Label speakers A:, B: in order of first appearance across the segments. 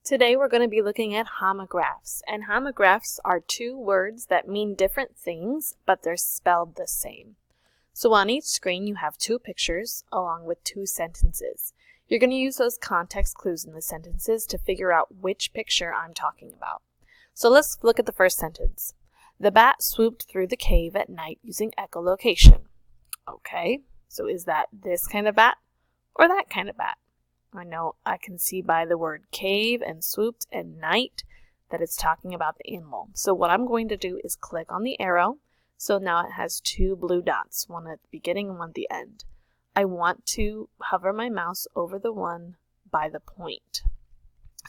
A: Today we're going to be looking at homographs, and homographs are two words that mean different things, but they're spelled the same. So on each screen you have two pictures along with two sentences. You're going to use those context clues in the sentences to figure out which picture I'm talking about. So let's look at the first sentence. The bat swooped through the cave at night using echolocation. Okay, so is that this kind of bat or that kind of bat? I know I can see by the word cave and swooped and night that it's talking about the animal. So what I'm going to do is click on the arrow. So now it has two blue dots, one at the beginning and one at the end. I want to hover my mouse over the one by the point.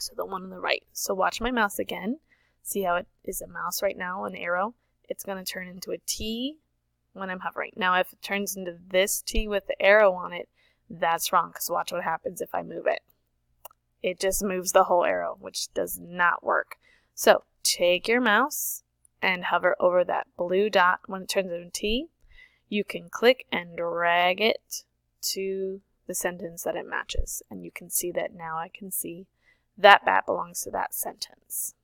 A: So the one on the right. So watch my mouse again. See how it is a mouse right now, an arrow? It's going to turn into a T when I'm hovering. Now if it turns into this T with the arrow on it, that's wrong, because watch what happens if I move it. It just moves the whole arrow, which does not work. So take your mouse and hover over that blue dot. When it turns into a T, you can click and drag it to the sentence that it matches. And you can see that now I can see that bat belongs to that sentence.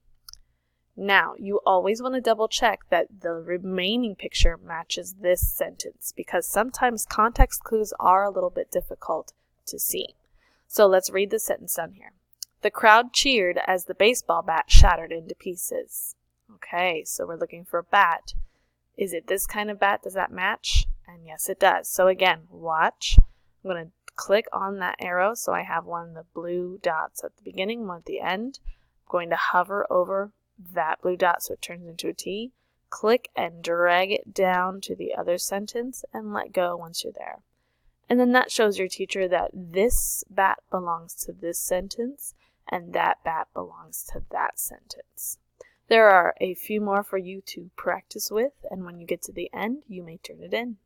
A: Now, you always want to double check that the remaining picture matches this sentence because sometimes context clues are a little bit difficult to see. So let's read the sentence down here. The crowd cheered as the baseball bat shattered into pieces. Okay, so we're looking for a bat. Is it this kind of bat? Does that match? And yes, it does. So again, watch. I'm going to click on that arrow so I have one of the blue dots at the beginning, one at the end. I'm going to hover over that blue dot so it turns into a T. Click and drag it down to the other sentence and let go once you're there. And then that shows your teacher that this bat belongs to this sentence and that bat belongs to that sentence. There are a few more for you to practice with, and when you get to the end, you may turn it in.